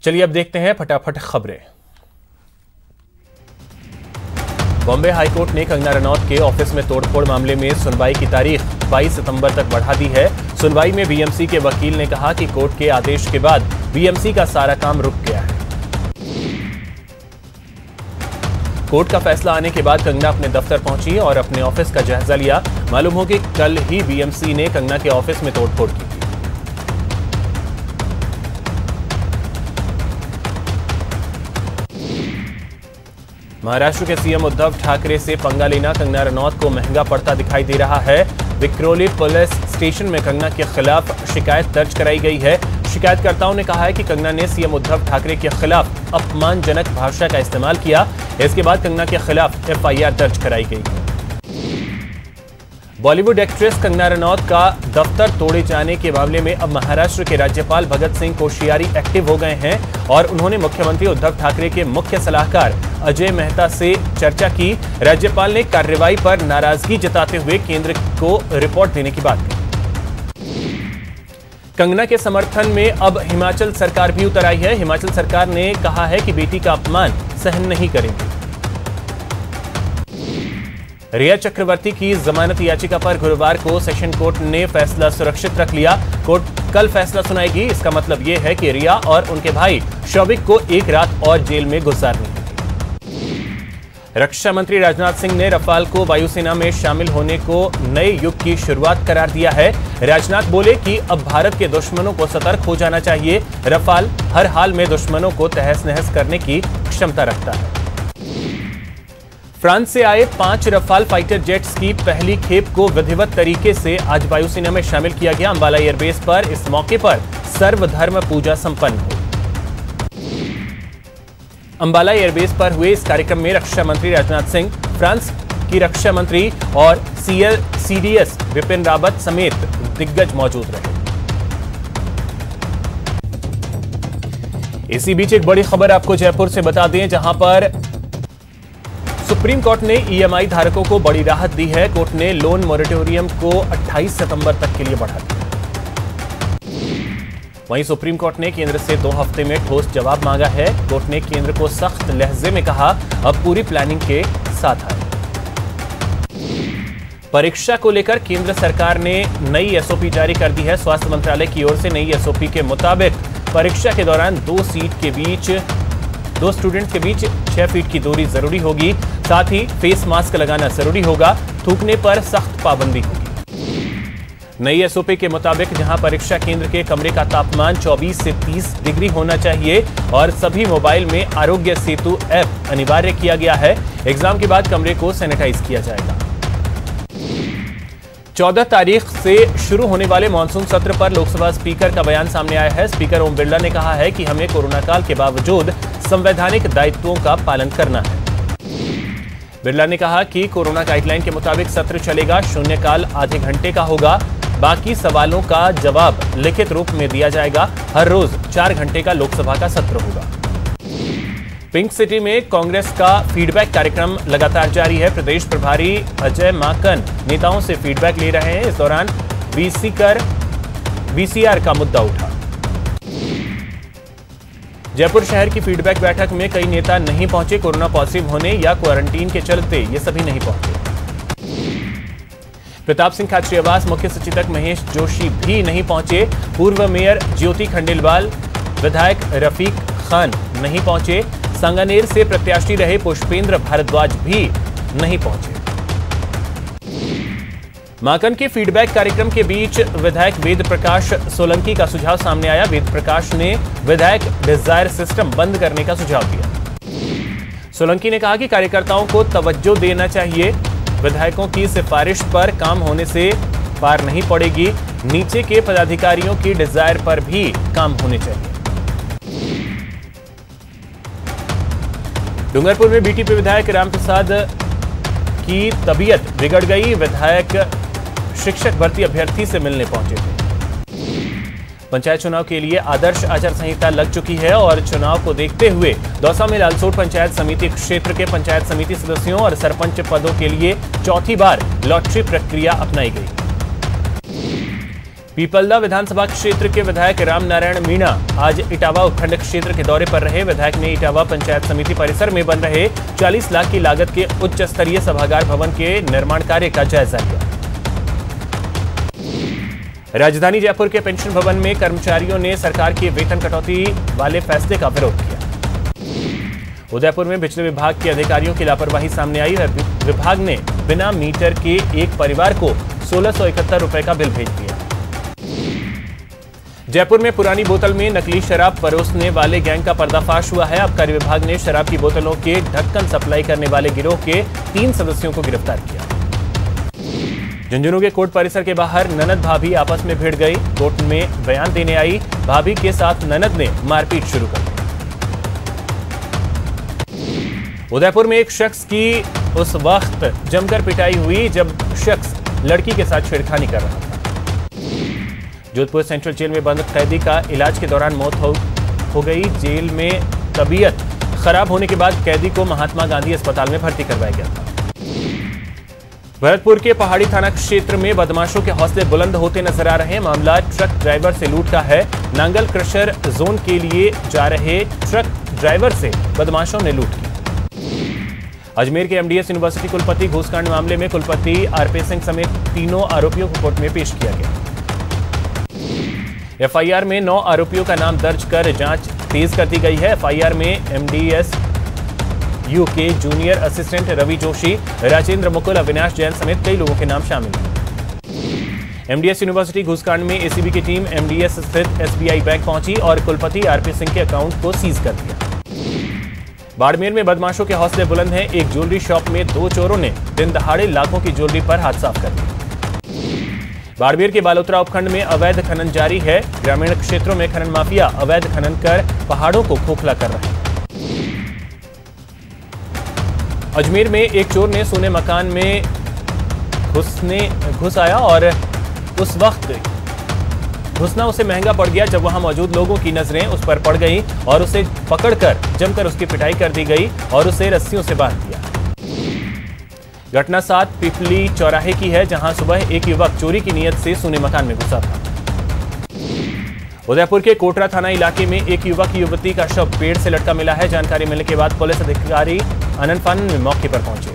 चलिए अब देखते हैं फटाफट खबरें। बॉम्बे हाईकोर्ट ने कंगना रनौत के ऑफिस में तोड़फोड़ मामले में सुनवाई की तारीख 22 सितंबर तक बढ़ा दी है। सुनवाई में बीएमसी के वकील ने कहा कि कोर्ट के आदेश के बाद बीएमसी का सारा काम रुक गया है। कोर्ट का फैसला आने के बाद कंगना अपने दफ्तर पहुंची और अपने ऑफिस का जायजा लिया। मालूम हो कि कल ही बीएमसी ने कंगना के ऑफिस में तोड़फोड़ की थी। महाराष्ट्र के सीएम उद्धव ठाकरे से पंगा लेना कंगना रनौत को महंगा पड़ता दिखाई दे रहा है। विक्रोली पुलिस स्टेशन में कंगना के खिलाफ शिकायत दर्ज कराई गई है। शिकायतकर्ताओं ने कहा है कि कंगना ने सीएम उद्धव ठाकरे के खिलाफ अपमानजनक भाषा का इस्तेमाल किया। इसके बाद कंगना के खिलाफ एफआईआर दर्ज कराई गई है। बॉलीवुड एक्ट्रेस कंगना रनौत का दफ्तर तोड़े जाने के मामले में अब महाराष्ट्र के राज्यपाल भगत सिंह कोश्यारी एक्टिव हो गए हैं और उन्होंने मुख्यमंत्री उद्धव ठाकरे के मुख्य सलाहकार अजय मेहता से चर्चा की। राज्यपाल ने कार्रवाई पर नाराजगी जताते हुए केंद्र को रिपोर्ट देने की बात कही। कंगना के समर्थन में अब हिमाचल सरकार भी उतर आई है। हिमाचल सरकार ने कहा है कि बेटी का अपमान सहन नहीं करेंगे। रिया चक्रवर्ती की जमानत याचिका पर गुरुवार को सेशन कोर्ट ने फैसला सुरक्षित रख लिया। कोर्ट कल फैसला सुनाएगी। इसका मतलब यह है कि रिया और उनके भाई शौविक को एक रात और जेल में गुजारनी होगी। रक्षा मंत्री राजनाथ सिंह ने रफाल को वायुसेना में शामिल होने को नए युग की शुरुआत करार दिया है। राजनाथ बोले कि अब भारत के दुश्मनों को सतर्क हो जाना चाहिए। रफाल हर हाल में दुश्मनों को तहस नहस करने की क्षमता रखता है। फ्रांस से आए 5 रफाल फाइटर जेट्स की पहली खेप को विधिवत तरीके से आज वायुसेना में शामिल किया गया। अंबाला एयरबेस पर इस मौके पर सर्वधर्म पूजा संपन्न हुई। अंबाला एयरबेस पर हुए इस कार्यक्रम में रक्षा मंत्री राजनाथ सिंह, फ्रांस की रक्षा मंत्री और CDS विपिन रावत समेत दिग्गज मौजूद रहे। इसी बीच एक बड़ी खबर आपको जयपुर से बता दें, जहां पर सुप्रीम कोर्ट ने EMI धारकों को बड़ी राहत दी है। कोर्ट ने लोन मोरेटोरियम को 28 सितंबर तक के लिए बढ़ा दिया। वहीं सुप्रीम कोर्ट ने केंद्र से 2 हफ्ते में ठोस जवाब मांगा है। कोर्ट ने केंद्र को सख्त लहजे में कहा, अब पूरी प्लानिंग के साथ आए। परीक्षा को लेकर केंद्र सरकार ने नई SOP जारी कर दी है। स्वास्थ्य मंत्रालय की ओर से नई SOP के मुताबिक परीक्षा के दौरान 2 स्टूडेंट्स के बीच 6 फीट की दूरी जरूरी होगी। साथ ही फेस मास्क लगाना जरूरी होगा। थूकने पर सख्त पाबंदी होगी। नई SOP के मुताबिक जहां परीक्षा केंद्र के कमरे का तापमान 24 से 30 डिग्री होना चाहिए और सभी मोबाइल में आरोग्य सेतु ऐप अनिवार्य किया गया है। एग्जाम के बाद कमरे को सैनिटाइज किया जाएगा। 14 तारीख से शुरू होने वाले मानसून सत्र पर लोकसभा स्पीकर का बयान सामने आया है। स्पीकर ओम बिरला ने कहा है कि हमें कोरोना काल के बावजूद संवैधानिक दायित्वों का पालन करना है। बिरला ने कहा कि कोरोना गाइडलाइन के मुताबिक सत्र चलेगा। शून्यकाल आधे घंटे का होगा। बाकी सवालों का जवाब लिखित रूप में दिया जाएगा। हर रोज 4 घंटे का लोकसभा का सत्र होगा। पिंक सिटी में कांग्रेस का फीडबैक कार्यक्रम लगातार जारी है। प्रदेश प्रभारी अजय माकन नेताओं से फीडबैक ले रहे हैं। इस दौरान VCR का मुद्दा उठा। जयपुर शहर की फीडबैक बैठक में कई नेता नहीं पहुंचे। कोरोना पॉजिटिव होने या क्वारंटीन के चलते ये सभी नहीं पहुंचे। प्रताप सिंह खाचरियावास, मुख्य सचेतक महेश जोशी भी नहीं पहुंचे। पूर्व मेयर ज्योति खंडेलवाल, विधायक रफीक खान नहीं पहुंचे। सांगानेर से प्रत्याशी रहे पुष्पेंद्र भारद्वाज भी नहीं पहुंचे। माकन के फीडबैक कार्यक्रम के बीच विधायक वेद प्रकाश सोलंकी का सुझाव सामने आया। वेद प्रकाश ने विधायक डिजायर सिस्टम बंद करने का सुझाव दिया। सोलंकी ने कहा कि कार्यकर्ताओं को तवज्जो देना चाहिए। विधायकों की सिफारिश पर काम होने से पार नहीं पड़ेगी। नीचे के पदाधिकारियों की डिजायर पर भी काम होने चाहिए। डूंगरपुर में बीटीपी विधायक रामप्रसाद की तबीयत बिगड़ गई। विधायक शिक्षक भर्ती अभ्यर्थी से मिलने पहुंचे थे। पंचायत चुनाव के लिए आदर्श आचार संहिता लग चुकी है और चुनाव को देखते हुए दौसा में लालसोट पंचायत समिति क्षेत्र के पंचायत समिति सदस्यों और सरपंच पदों के लिए चौथी बार लॉटरी प्रक्रिया अपनाई गई। पीपलदा विधानसभा क्षेत्र के विधायक रामनारायण मीणा आज इटावा उपखंड क्षेत्र के दौरे पर रहे। विधायक ने इटावा पंचायत समिति परिसर में बन रहे 40 लाख की लागत के उच्च स्तरीय सभागार भवन के निर्माण कार्य का जायजा लिया। राजधानी जयपुर के पेंशन भवन में कर्मचारियों ने सरकार की वेतन कटौती वाले फैसले का विरोध किया। उदयपुर में बिजली विभाग के अधिकारियों की लापरवाही सामने आई है। विभाग ने बिना मीटर के एक परिवार को 1671 रुपए का बिल भेज दिया। जयपुर में पुरानी बोतल में नकली शराब परोसने वाले गैंग का पर्दाफाश हुआ है। आबकारी विभाग ने शराब की बोतलों के ढक्कन सप्लाई करने वाले गिरोह के 3 सदस्यों को गिरफ्तार किया। झुंझुनू के कोर्ट परिसर के बाहर ननद भाभी आपस में भिड़ गई। कोर्ट में बयान देने आई भाभी के साथ ननद ने मारपीट शुरू कर दी। उदयपुर में एक शख्स की उस वक्त जमकर पिटाई हुई जब शख्स लड़की के साथ छेड़खानी कर रहा था। जोधपुर सेंट्रल जेल में बंद कैदी का इलाज के दौरान मौत हो गई। जेल में तबीयत खराब होने के बाद कैदी को महात्मा गांधी अस्पताल में भर्ती करवाया गया था। भरतपुर के पहाड़ी थाना क्षेत्र में बदमाशों के हौसले बुलंद होते नजर आ रहे हैं। मामला ट्रक ड्राइवर से लूट का है। नांगल क्रशर जोन के लिए जा रहे ट्रक ड्राइवर से बदमाशों ने लूट की। अजमेर के एमडीएस यूनिवर्सिटी कुलपति घूसकांड मामले में कुलपति आरपी सिंह समेत 3 आरोपियों को कोर्ट में पेश किया गया। एफआईआर में 9 आरोपियों का नाम दर्ज कर जांच तेज कर दी गई है। एफआईआर में एमडीएस यू के जूनियर असिस्टेंट रवि जोशी, राजेंद्र मुकुल, अविनाश जैन समेत कई लोगों के नाम शामिल हैं। एमडीएस यूनिवर्सिटी घूसकांड में एसीबी की टीम एमडीएस स्थित एसबीआई बैंक पहुंची और कुलपति आरपी सिंह के अकाउंट को सीज कर दिया। बाड़मेर में बदमाशों के हौसले बुलंद हैं। एक ज्वेलरी शॉप में 2 चोरों ने दिन दहाड़े लाखों की ज्वेलरी पर हाथ साफ कर दिया। बाड़मेर के बालोतरा उपखंड में अवैध खनन जारी है। ग्रामीण क्षेत्रों में खनन माफिया अवैध खनन कर पहाड़ों को खोखला कर रहे हैं। अजमेर में एक चोर ने सोने मकान में घुस आया और उस वक्त घुसना उसे महंगा पड़ गया जब वहां मौजूद लोगों की नजरें उस पर पड़ गईं और उसे पकड़कर जमकर उसकी पिटाई कर दी गई और उसे रस्सियों से बांध दिया। घटना 7 पिपली चौराहे की है, जहां सुबह एक युवक चोरी की नीयत से सोने मकान में घुसा था। उदयपुर के कोटरा थाना इलाके में एक युवक युवती का शव पेड़ से लटका मिला है। जानकारी मिलने के बाद पुलिस अधिकारी आनन फानन में मौके पर पहुंचे।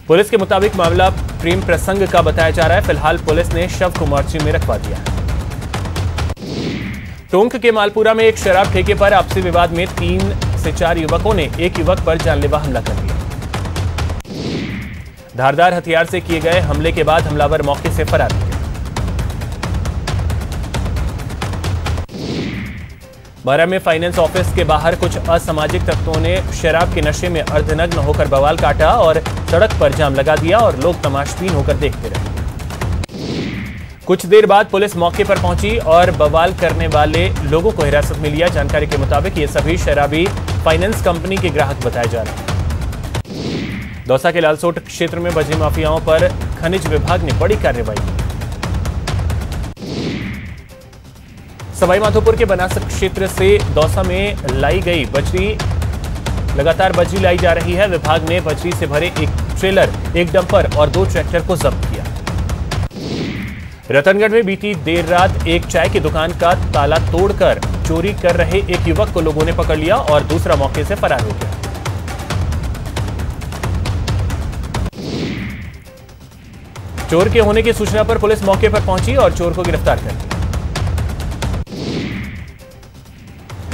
पुलिस के मुताबिक मामला प्रेम प्रसंग का बताया जा रहा है। फिलहाल पुलिस ने शव को मोर्चे में रखवा दिया है। टोंक के मालपुरा में एक शराब ठेके पर आपसी विवाद में 3 से 4 युवकों ने एक युवक पर जानलेवा हमला कर दिया। धारदार हथियार से किए गए हमले के बाद हमलावर मौके से फरार हो गए। बारा में फाइनेंस ऑफिस के बाहर कुछ असामाजिक तत्वों ने शराब के नशे में अर्धनग्न होकर बवाल काटा और सड़क पर जाम लगा दिया और लोग तमाशबीन होकर देखते रहे। कुछ देर बाद पुलिस मौके पर पहुंची और बवाल करने वाले लोगों को हिरासत में लिया। जानकारी के मुताबिक ये सभी शराबी फाइनेंस कंपनी के ग्राहक बताए जा रहे हैं। दौसा के लालसोट क्षेत्र में बजरी माफियाओं पर खनिज विभाग ने बड़ी कार्रवाई की। सवाईमाधोपुर के बनास क्षेत्र से दौसा में लाई गई बजरी लगातार बजरी लाई जा रही है। विभाग ने बजरी से भरे एक ट्रेलर, एक डंपर और 2 ट्रैक्टर को जब्त किया। रतनगढ़ में बीती देर रात एक चाय की दुकान का ताला तोड़कर चोरी कर रहे एक युवक को लोगों ने पकड़ लिया और दूसरा मौके से फरार हो गया। चोर के होने की सूचना पर पुलिस मौके पर पहुंची और चोर को गिरफ्तार कर लिया।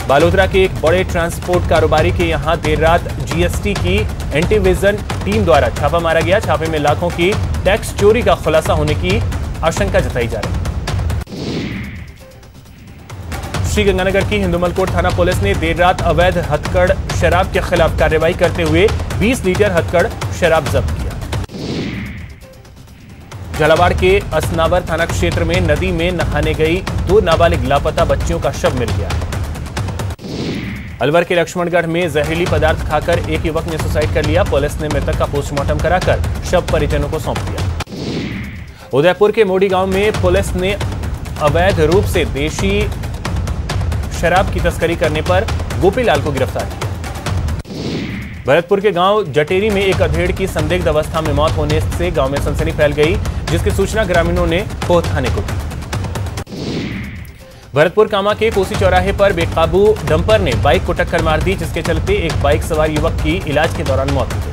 बालोतरा के एक बड़े ट्रांसपोर्ट कारोबारी के यहां देर रात जीएसटी की एंटीविजन टीम द्वारा छापा मारा गया। छापे में लाखों की टैक्स चोरी का खुलासा होने की आशंका जताई जा रही है। श्रीगंगानगर की हिंदुमलकोट थाना पुलिस ने देर रात अवैध हथकड़ शराब के खिलाफ कार्रवाई करते हुए 20 लीटर हथकड़ शराब जब्त किया। झालावाड़ के असनावर थाना क्षेत्र में नदी में नहाने गई 2 नाबालिग लापता बच्चियों का शव मिल गया है। अलवर के लक्ष्मणगढ़ में जहरीली पदार्थ खाकर एक युवक ने सुसाइड कर लिया। पुलिस ने मृतक का पोस्टमार्टम कराकर शव परिजनों को सौंप दिया। उदयपुर के मोड़ी गांव में पुलिस ने अवैध रूप से देशी शराब की तस्करी करने पर गोपीलाल को गिरफ्तार किया। भरतपुर के गांव जटेरी में एक अधेड़ की संदिग्ध अवस्था में मौत होने से गांव में सनसनी फैल गई, जिसकी सूचना ग्रामीणों ने पोह थाने को दी। भरतपुर कामा के कोसी चौराहे पर बेकाबू डंपर ने बाइक को टक्कर मार दी, जिसके चलते एक बाइक सवार युवक की इलाज के दौरान मौत हो गई।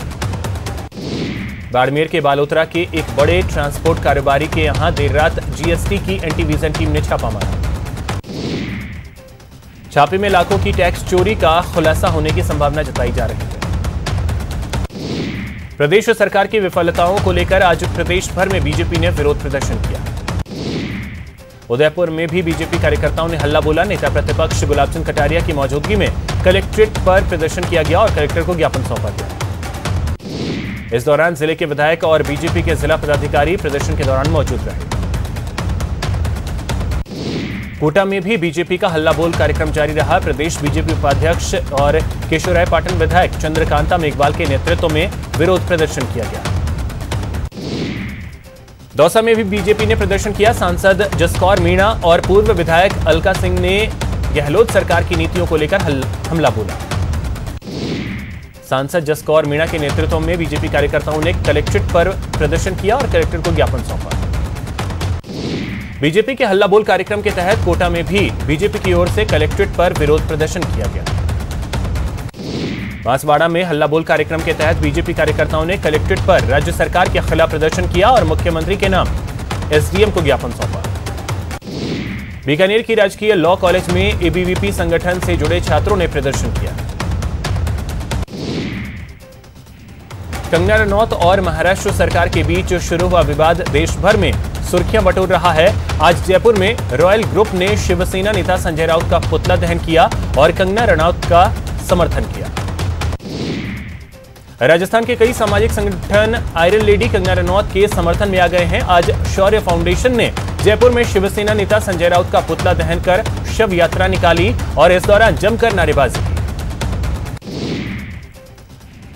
बाड़मेर के बालोतरा के एक बड़े ट्रांसपोर्ट कारोबारी के यहां देर रात जीएसटी की एंटी विजन टीम ने छापा मारा। छापे में लाखों की टैक्स चोरी का खुलासा होने की संभावना जताई जा रही है। प्रदेश सरकार की विफलताओं को लेकर आज प्रदेश भर में बीजेपी ने विरोध प्रदर्शन किया। उदयपुर में भी बीजेपी कार्यकर्ताओं ने हल्ला बोला। नेता प्रतिपक्ष गुलाबचंद कटारिया की मौजूदगी में कलेक्ट्रेट पर प्रदर्शन किया गया और कलेक्टर को ज्ञापन सौंपा गया। इस दौरान जिले के विधायक और बीजेपी के जिला पदाधिकारी प्रदर्शन के दौरान मौजूद रहे। कोटा में भी बीजेपी का हल्ला बोल कार्यक्रम जारी रहा। प्रदेश बीजेपी उपाध्यक्ष और केशवरायपाटन विधायक चंद्रकांता मेघवाल के नेतृत्व में विरोध प्रदर्शन किया गया। दौसा में भी बीजेपी ने प्रदर्शन किया। सांसद जसकौर मीणा और पूर्व विधायक अलका सिंह ने गहलोत सरकार की नीतियों को लेकर हमला बोला। सांसद जसकौर मीणा के नेतृत्व में बीजेपी कार्यकर्ताओं ने कलेक्ट्रेट पर प्रदर्शन किया और कलेक्टर को ज्ञापन सौंपा। बीजेपी के हल्ला बोल कार्यक्रम के तहत कोटा में भी बीजेपी की ओर से कलेक्ट्रेट पर विरोध प्रदर्शन किया गया। बांसवाड़ा में हल्ला बोल कार्यक्रम के तहत बीजेपी कार्यकर्ताओं ने कलेक्ट्रेट पर राज्य सरकार के खिलाफ प्रदर्शन किया और मुख्यमंत्री के नाम एसडीएम को ज्ञापन सौंपा। बीकानेर की राजकीय लॉ कॉलेज में एबीवीपी संगठन से जुड़े छात्रों ने प्रदर्शन किया। कंगना रनौत और महाराष्ट्र सरकार के बीच शुरू हुआ विवाद देश भर में सुर्खियां बटोर रहा है। आज जयपुर में रॉयल ग्रुप ने शिवसेना नेता संजय राउत का पुतला दहन किया और कंगना रनौत का समर्थन किया। राजस्थान के कई सामाजिक संगठन आयरन लेडी कंगना रनौत के समर्थन में आ गए हैं। आज शौर्य फाउंडेशन ने जयपुर में शिवसेना नेता संजय राउत का पुतला दहन कर शव यात्रा निकाली और इस दौरान जमकर नारेबाजी की।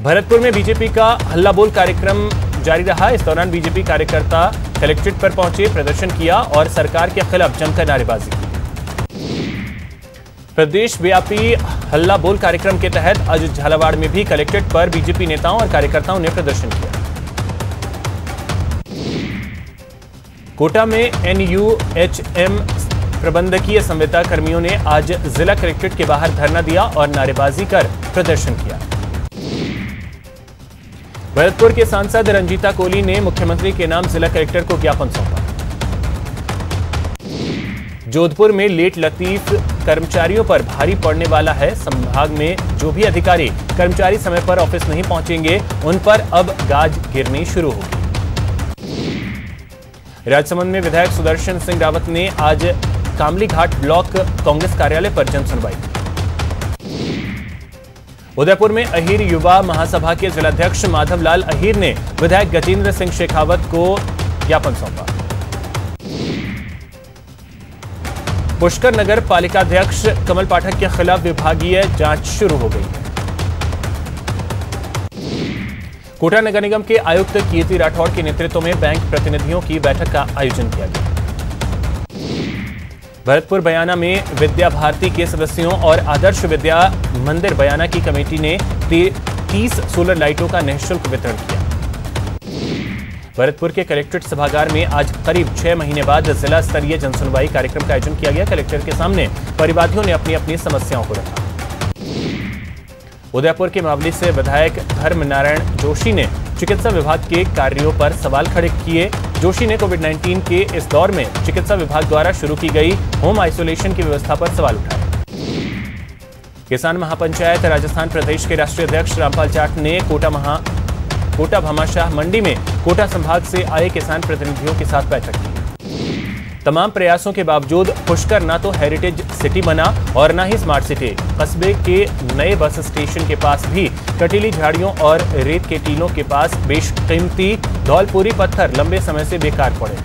भरतपुर में बीजेपी का हल्ला बोल कार्यक्रम जारी रहा। इस दौरान बीजेपी कार्यकर्ता कलेक्ट्रेट पर पहुंचे, प्रदर्शन किया और सरकार के खिलाफ जमकर नारेबाजी की। प्रदेश व्यापी हल्ला बोल कार्यक्रम के तहत आज झालावाड़ में भी कलेक्ट्रेट पर बीजेपी नेताओं और कार्यकर्ताओं ने प्रदर्शन किया। कोटा में एनयूएचएम प्रबंधकीय संविदा कर्मियों ने आज जिला कलेक्ट्रेट के बाहर धरना दिया और नारेबाजी कर प्रदर्शन किया। भरतपुर के सांसद रंजीता कोली ने मुख्यमंत्री के नाम जिला कलेक्टर को ज्ञापन सौंपा। जोधपुर में लेट लतीफ कर्मचारियों पर भारी पड़ने वाला है। संभाग में जो भी अधिकारी कर्मचारी समय पर ऑफिस नहीं पहुंचेंगे, उन पर अब गाज गिरनी शुरू होगी। राजसमंद में विधायक सुदर्शन सिंह रावत ने आज कामली घाट ब्लॉक कांग्रेस कार्यालय पर जनसुनवाई की। उदयपुर में अहीर युवा महासभा के जिलाध्यक्ष माधवलाल अहीर ने विधायक गजेंद्र सिंह शेखावत को ज्ञापन सौंपा। पुष्कर नगर पालिकाध्यक्ष कमल पाठक के खिलाफ विभागीय जांच शुरू हो गई है। कोटा नगर निगम के आयुक्त कीर्ति राठौड़ के नेतृत्व में बैंक प्रतिनिधियों की बैठक का आयोजन किया गया। भरतपुर बयाना में विद्या भारती के सदस्यों और आदर्श विद्या मंदिर बयाना की कमेटी ने 30 सोलर लाइटों का निःशुल्क वितरण किया। भरतपुर के कलेक्ट्रेट सभागार में आज करीब 6 महीने बाद जिला स्तरीय जनसुनवाई कार्यक्रम का आयोजन किया गया। कलेक्टर के सामने परिवादियों ने अपनी अपनी समस्याओं को रखा। उदयपुर के मावली से विधायक धर्म नारायण जोशी ने चिकित्सा विभाग के कार्यों पर सवाल खड़े किए। जोशी ने कोविड-19 के इस दौर में चिकित्सा विभाग द्वारा शुरू की गई होम आइसोलेशन की व्यवस्था पर सवाल उठाए। किसान महापंचायत राजस्थान प्रदेश के राष्ट्रीय अध्यक्ष रामपाल जाट ने कोटा भामाशाह मंडी में कोटा संभाग से आए किसान प्रतिनिधियों के साथ बैठक की। तमाम प्रयासों के बावजूद पुष्कर ना तो हेरिटेज सिटी बना और ना ही स्मार्ट सिटी। कस्बे के नए बस स्टेशन के पास भी कटीली झाड़ियों और रेत के टीलों के पास बेशकीमती धौलपुरी पत्थर लंबे समय से बेकार पड़े।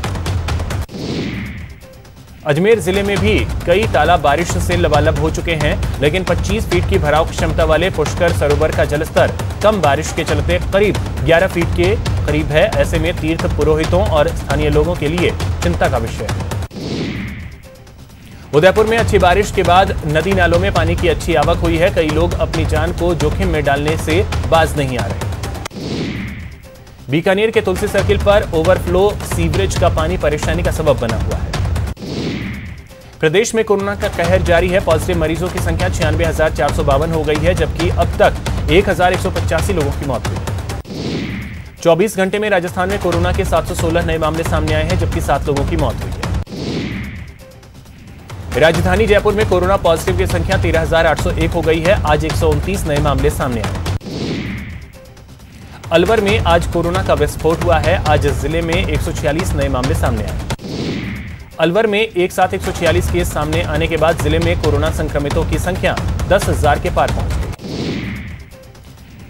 अजमेर जिले में भी कई तालाब बारिश से लबालब हो चुके हैं, लेकिन 25 फीट की भराव क्षमता वाले पुष्कर सरोवर का जलस्तर कम बारिश के चलते करीब 11 फीट के करीब है। ऐसे में तीर्थ पुरोहितों और स्थानीय लोगों के लिए चिंता का विषय है। उदयपुर में अच्छी बारिश के बाद नदी नालों में पानी की अच्छी आवक हुई है। कई लोग अपनी जान को जोखिम में डालने से बाज नहीं आ रहे। बीकानेर के तुलसी सर्किल पर ओवरफ्लो सीवरेज का पानी परेशानी का सबब बना हुआ है। प्रदेश में कोरोना का कहर जारी है। पॉजिटिव मरीजों की संख्या 96,452 हो गई है, जबकि अब तक 1,185 लोगों की मौत हुई है। 24 घंटे में राजस्थान में कोरोना के 716 नए मामले सामने आए हैं, जबकि 7 लोगों की मौत हुई है। राजधानी जयपुर में कोरोना पॉजिटिव की संख्या 13,801 हो गई है। आज 129 नए मामले सामने आए। अलवर में आज कोरोना का विस्फोट हुआ है। आज जिले में 146 नए मामले सामने आए। अलवर में एक साथ 146 केस सामने आने के बाद जिले में कोरोना संक्रमितों की संख्या 10,000 के पार पहुंच गई।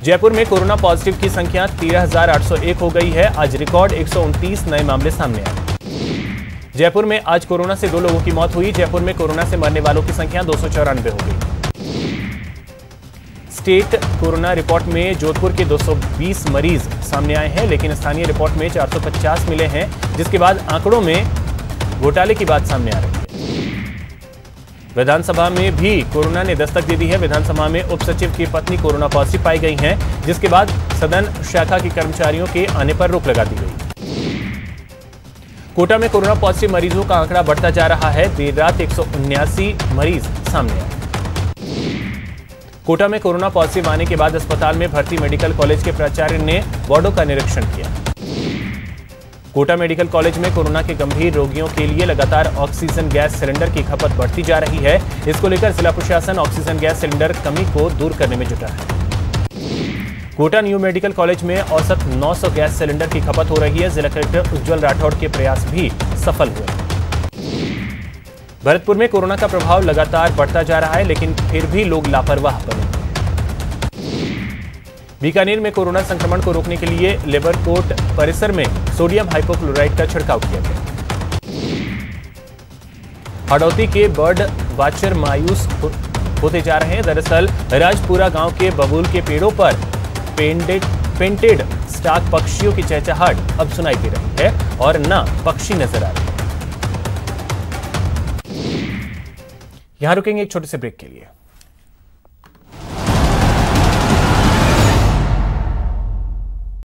जयपुर में कोरोना पॉजिटिव की संख्या 13,801 हो गई है। आज रिकॉर्ड 129 नए मामले सामने आए। जयपुर में आज कोरोना से 2 लोगों की मौत हुई। जयपुर में कोरोना से मरने वालों की संख्या 294 हो गई। स्टेट कोरोना रिपोर्ट में जोधपुर के 220 मरीज सामने आए हैं, लेकिन स्थानीय रिपोर्ट में 450 मिले हैं, जिसके बाद आंकड़ों में घोटाले की बात सामने आ रही है। विधानसभा में भी कोरोना ने दस्तक दे दी है। विधानसभा में उप सचिव की पत्नी कोरोना पॉजिटिव पाई गई हैं, जिसके बाद सदन शाखा के कर्मचारियों के आने पर रोक लगा दी गई। कोटा में कोरोना पॉजिटिव मरीजों का आंकड़ा बढ़ता जा रहा है। देर रात 179 मरीज सामने आए। कोटा में कोरोना पॉजिटिव आने के बाद अस्पताल में भर्ती मेडिकल कॉलेज के प्राचार्य ने वार्डों का निरीक्षण किया। कोटा मेडिकल कॉलेज में कोरोना के गंभीर रोगियों के लिए लगातार ऑक्सीजन गैस सिलेंडर की खपत बढ़ती जा रही है। इसको लेकर जिला प्रशासन ऑक्सीजन गैस सिलेंडर कमी को दूर करने में जुटा है। कोटा न्यू मेडिकल कॉलेज में औसत 900 गैस सिलेंडर की खपत हो रही है। जिला कलेक्टर उज्जवल राठौड़ के प्रयास भी सफल हुए। भरतपुर में कोरोना का प्रभाव लगातार बढ़ता जा रहा है, लेकिन फिर भी लोग लापरवाह बने। बीकानेर में कोरोना संक्रमण को रोकने के लिए लेबर कोर्ट परिसर में सोडियम हाइपोक्लोराइड का छिड़काव किया गया। हड़ौती के बर्ड वाचर मायूस होते जा रहे हैं। दरअसल राजपुरा गांव के बबूल के पेड़ों पर पेंटेड स्टार्क पक्षियों की चहचहाहट अब सुनाई दे रही है और न पक्षी नजर आ रहे हैं। यहां रुकेंगे एक छोटे से ब्रेक के लिए।